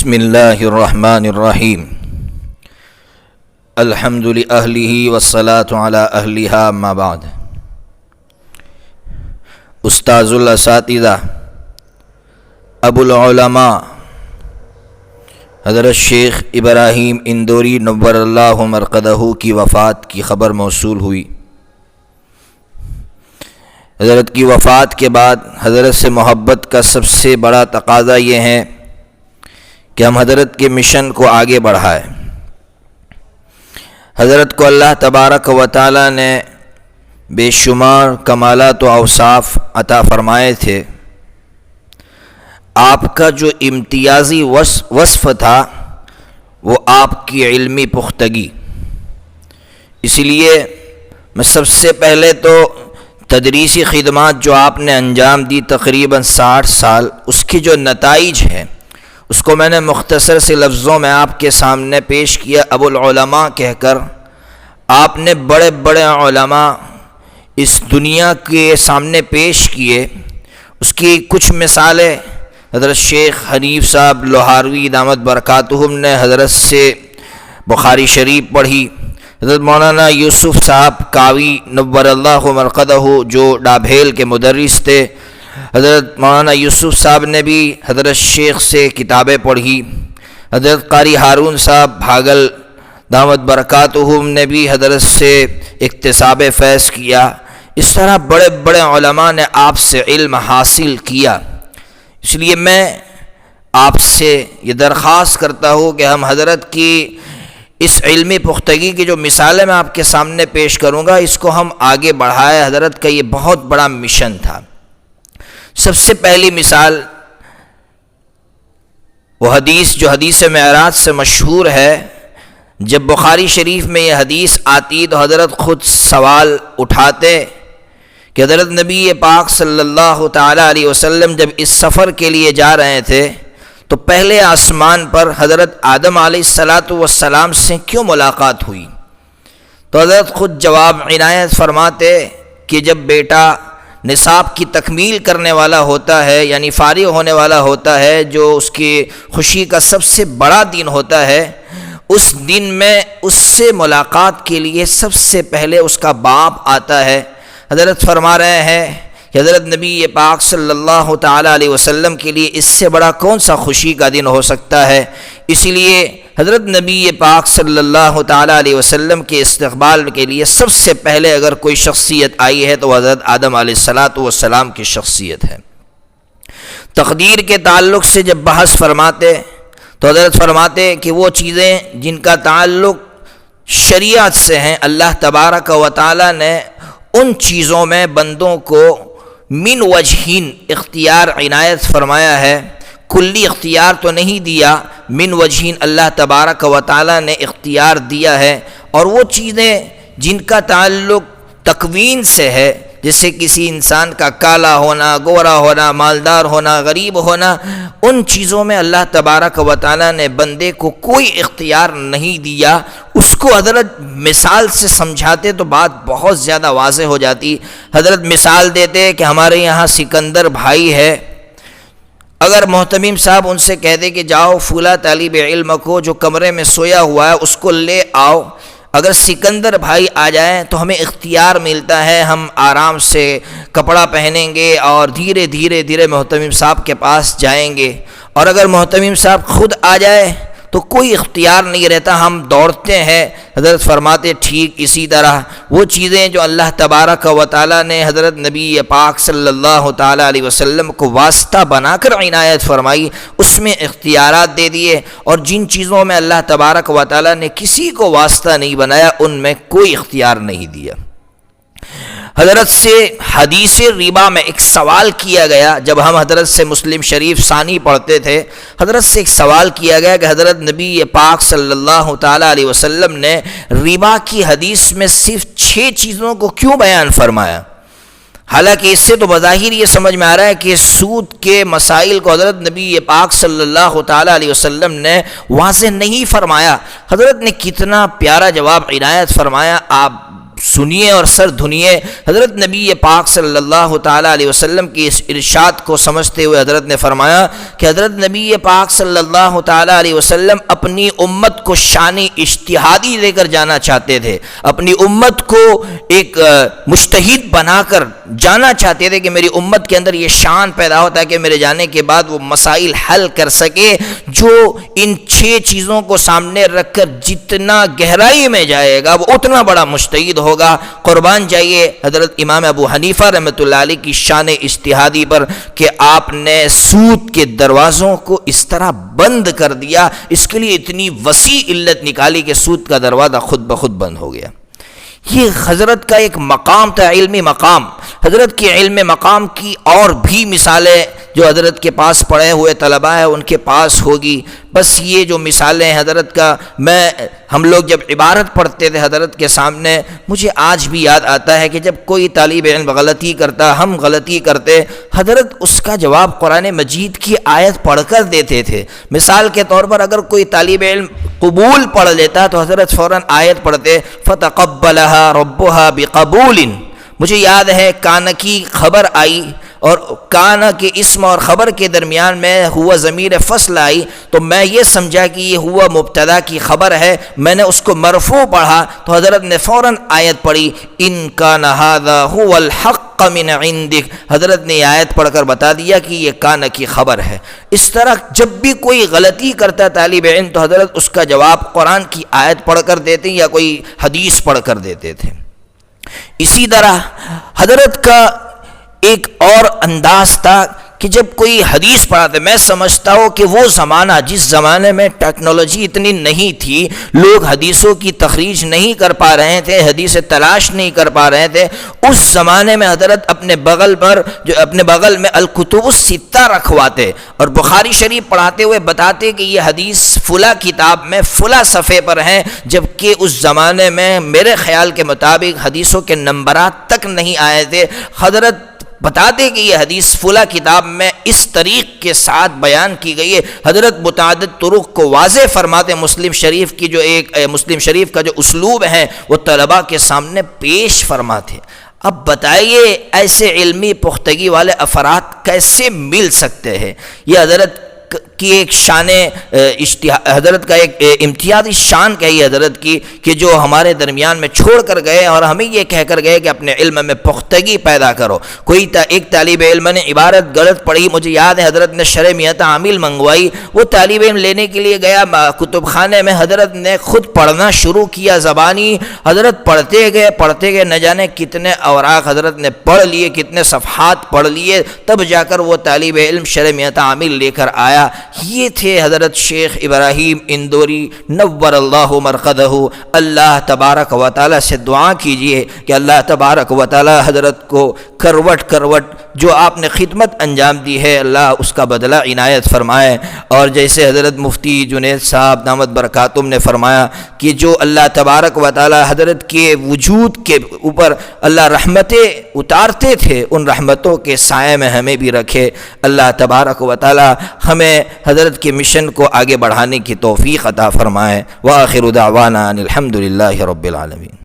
بسم اللہ الرحمن الرحیم الحمد لأہلہ والصلاة علی اہلہا اما بعد۔ استاذ الاساتذہ ابو العلماء حضرت شیخ ابراہیم اندوری نور اللہ مرقدہ کی وفات کی خبر موصول ہوئی۔ حضرت کی وفات کے بعد حضرت سے محبت کا سب سے بڑا تقاضا یہ ہے کہ ہم حضرت کے مشن کو آگے بڑھائیں۔ حضرت کو اللہ تبارک و تعالی نے بے شمار کمالات و اوصاف عطا فرمائے تھے۔ آپ کا جو امتیازی وصف تھا وہ آپ کی علمی پختگی۔ اس لیے میں سب سے پہلے تو تدریسی خدمات جو آپ نے انجام دی تقریباً 60 سال، اس کے جو نتائج ہیں اس کو میں نے مختصر سے لفظوں میں آپ کے سامنے پیش کیا ابو العلماء کہہ کر۔ آپ نے بڑے بڑے علماء اس دنیا کے سامنے پیش کیے۔ اس کی کچھ مثالیں حضرت شیخ حنیف صاحب لوہاروی دامت برکاتہم نے حضرت سے بخاری شریف پڑھی۔ حضرت مولانا یوسف صاحب کاوی نور اللہ مرقدہ جو ڈابھیل کے مدرس تھے، حضرت مولانا یوسف صاحب نے بھی حضرت شیخ سے کتابیں پڑھی۔ حضرت قاری ہارون صاحب بھاگل دامت برکاتہم نے بھی حضرت سے اکتساب فیض کیا۔ اس طرح بڑے بڑے علماء نے آپ سے علم حاصل کیا۔ اس لیے میں آپ سے یہ درخواست کرتا ہوں کہ ہم حضرت کی اس علمی پختگی کی جو مثالیں میں آپ کے سامنے پیش کروں گا اس کو ہم آگے بڑھائیں۔ حضرت کا یہ بہت بڑا مشن تھا۔ سب سے پہلی مثال وہ حدیث جو حدیث معراج سے مشہور ہے۔ جب بخاری شریف میں یہ حدیث آتی تو حضرت خود سوال اٹھاتے کہ حضرت نبی پاک صلی اللہ تعالی علیہ وسلم جب اس سفر کے لیے جا رہے تھے تو پہلے آسمان پر حضرت آدم علیہ السلام سے کیوں ملاقات ہوئی؟ تو حضرت خود جواب عنایت فرماتے کہ جب بیٹا نصاب کی تکمیل کرنے والا ہوتا ہے، یعنی فارغ ہونے والا ہوتا ہے، جو اس کی خوشی کا سب سے بڑا دن ہوتا ہے، اس دن میں اس سے ملاقات کے لیے سب سے پہلے اس کا باپ آتا ہے۔ حضرت فرما رہے ہیں کہ حضرت نبی پاک صلی اللہ تعالی علیہ وسلم کے لیے اس سے بڑا کون سا خوشی کا دن ہو سکتا ہے؟ اسی لیے حضرت نبی پاک صلی اللہ تعالی علیہ وسلم کے استقبال کے لیے سب سے پہلے اگر کوئی شخصیت آئی ہے تو حضرت آدم علیہ السلام کی شخصیت ہے۔ تقدیر کے تعلق سے جب بحث فرماتے تو حضرت فرماتے کہ وہ چیزیں جن کا تعلق شریعت سے ہیں، اللہ تبارک و تعالی نے ان چیزوں میں بندوں کو من وجہین اختیار عنایت فرمایا ہے۔ کلی اختیار تو نہیں دیا، من وجہین اللہ تبارک و تعالی نے اختیار دیا ہے۔ اور وہ چیزیں جن کا تعلق تکوین سے ہے، جیسے کسی انسان کا کالا ہونا، گورا ہونا، مالدار ہونا، غریب ہونا، ان چیزوں میں اللہ تبارک و تعالی نے بندے کو کوئی اختیار نہیں دیا۔ اس کو حضرت مثال سے سمجھاتے تو بات بہت زیادہ واضح ہو جاتی۔ حضرت مثال دیتے کہ ہمارے یہاں سکندر بھائی ہے، اگر محتمم صاحب ان سے کہہ دے کہ جاؤ فلاں طالب علم کو جو کمرے میں سویا ہوا ہے اس کو لے آؤ، اگر سکندر بھائی آ جائیں تو ہمیں اختیار ملتا ہے، ہم آرام سے کپڑا پہنیں گے اور دھیرے دھیرے محتمم صاحب کے پاس جائیں گے۔ اور اگر محتمم صاحب خود آ جائے تو کوئی اختیار نہیں رہتا، ہم دوڑتے ہیں۔ حضرت فرماتے ٹھیک اسی طرح وہ چیزیں جو اللہ تبارک و تعالی نے حضرت نبی پاک صلی اللہ تعالی علیہ وسلم کو واسطہ بنا کر عنایت فرمائی، اس میں اختیارات دے دیے، اور جن چیزوں میں اللہ تبارک و تعالی نے کسی کو واسطہ نہیں بنایا ان میں کوئی اختیار نہیں دیا۔ حضرت سے حدیث ربا میں ایک سوال کیا گیا، جب ہم حضرت سے مسلم شریف ثانی پڑھتے تھے، حضرت سے ایک سوال کیا گیا کہ حضرت نبی پاک صلی اللہ تعالی علیہ وسلم نے ربا کی حدیث میں صرف 6 چیزوں کو کیوں بیان فرمایا؟ حالانکہ اس سے تو بظاہر یہ سمجھ میں آ رہا ہے کہ سود کے مسائل کو حضرت نبی پاک صلی اللہ تعالی علیہ وسلم نے واضح نہیں فرمایا۔ حضرت نے کتنا پیارا جواب عنایت فرمایا۔ آپ سنیے اور سر دھنیے۔ حضرت نبی پاک صلی اللہ تعالیٰ علیہ وسلم کی اس ارشاد کو سمجھتے ہوئے حضرت نے فرمایا کہ حضرت نبی پاک صلی اللہ تعالیٰ علیہ وسلم اپنی امت کو شان اجتہادی دے کر جانا چاہتے تھے، اپنی امت کو ایک مجتہد بنا کر جانا چاہتے تھے کہ میری امت کے اندر یہ شان پیدا ہوتا ہے کہ میرے جانے کے بعد وہ مسائل حل کر سکے جو ان 6 چیزوں کو سامنے رکھ کر جتنا گہرائی میں جائے گا وہ اتنا بڑا مجتہد ہوگا۔ قربان جائیے حضرت امام ابو حنیفہ رحمۃ اللہ علیہ کی شان اجتہادی پر کہ آپ نے سود کے دروازوں کو اس طرح بند کر دیا، اس کے لیے اتنی وسیع علت نکالی کہ سود کا دروازہ خود بخود بند ہو گیا۔ یہ حضرت کا ایک مقام تھا، علمی مقام۔ حضرت کے علم مقام کی اور بھی مثالیں جو حضرت کے پاس پڑھے ہوئے طلباء ہیں ان کے پاس ہوگی، بس یہ جو مثالیں حضرت کا ہم لوگ جب عبارت پڑھتے تھے حضرت کے سامنے، مجھے آج بھی یاد آتا ہے کہ جب کوئی طالب علم غلطی کرتا، ہم غلطی کرتے، حضرت اس کا جواب قرآن مجید کی آیت پڑھ کر دیتے تھے۔ مثال کے طور پر اگر کوئی طالب علم قبول پڑھ لیتا تو حضرت فوراً آیت پڑھتے فَتَقَبَّلَهَا رَبُّهَا بِقَبُولٍ۔ مجھے یاد ہے کان کی خبر آئی اور کانا کے اسم اور خبر کے درمیان میں ہوا ضمیر فصل آئی تو میں یہ سمجھا کہ یہ ہوا مبتدا کی خبر ہے، میں نے اس کو مرفوع پڑھا تو حضرت نے فوراً آیت پڑھی ان کان ھذا ھو الحق من عندک۔ حضرت نے یہ آیت پڑھ کر بتا دیا کہ یہ کانا کی خبر ہے۔ اس طرح جب بھی کوئی غلطی کرتا طالب علم تو حضرت اس کا جواب قرآن کی آیت پڑھ کر دیتے یا کوئی حدیث پڑھ کر دیتے تھے۔ اسی طرح حضرت کا ایک اور انداز تھا کہ جب کوئی حدیث پڑھاتے، میں سمجھتا ہوں کہ وہ زمانہ جس زمانے میں ٹیکنالوجی اتنی نہیں تھی، لوگ حدیثوں کی تخریج نہیں کر پا رہے تھے، حدیث تلاش نہیں کر پا رہے تھے، اس زمانے میں حضرت اپنے بغل میں الکتب الستہ رکھواتے اور بخاری شریف پڑھاتے ہوئے بتاتے کہ یہ حدیث فلاں کتاب میں فلاں صفحے پر ہیں، جبکہ اس زمانے میں میرے خیال کے مطابق حدیثوں کے نمبرات تک نہیں آئے تھے۔ حضرت بتاتے کہ یہ حدیث فلاں کتاب میں اس طریق کے ساتھ بیان کی گئی ہے۔ حضرت متعدد طرق کو واضح فرماتے، مسلم شریف کا جو اسلوب ہے وہ طلباء کے سامنے پیش فرماتے۔ اب بتائیے ایسے علمی پختگی والے افراد کیسے مل سکتے ہیں؟ یہ حضرت کی ایک شان حضرت کا ایک امتیازی شان کہی حضرت کی کہ جو ہمارے درمیان میں چھوڑ کر گئے اور ہمیں یہ کہہ کر گئے کہ اپنے علم میں پختگی پیدا کرو۔ ایک طالب علم نے عبارت غلط پڑھی، مجھے یاد ہے حضرت نے شرح میت عامل منگوائی، وہ طالب علم لینے کے لیے گیا کتب خانے میں، حضرت نے خود پڑھنا شروع کیا زبانی، حضرت پڑھتے گئے نہ جانے کتنے اوراق حضرت نے پڑھ لیے، کتنے صفحات پڑھ لیے، تب جا کر وہ طالب علم شرح میت عامل لے کر آیا۔ یہ تھے حضرت شیخ ابراہیم اندوری نور اللہ مرقدہ۔ اللہ تبارک و تعالی سے دعا کیجئے کہ اللہ تبارک و تعالی حضرت کو کروٹ جو آپ نے خدمت انجام دی ہے اللہ اس کا بدلہ عنایت فرمائے، اور جیسے حضرت مفتی جنید صاحب دامت برکاتہم نے فرمایا کہ جو اللہ تبارک و تعالی حضرت کے وجود کے اوپر اللہ رحمتیں اتارتے تھے، ان رحمتوں کے سائے میں ہمیں بھی رکھے۔ اللہ تبارک و تعالی ہمیں حضرت کے مشن کو آگے بڑھانے کی توفیق عطا فرمائے۔ وآخر دعوانا ان الحمد للہ رب العالمین۔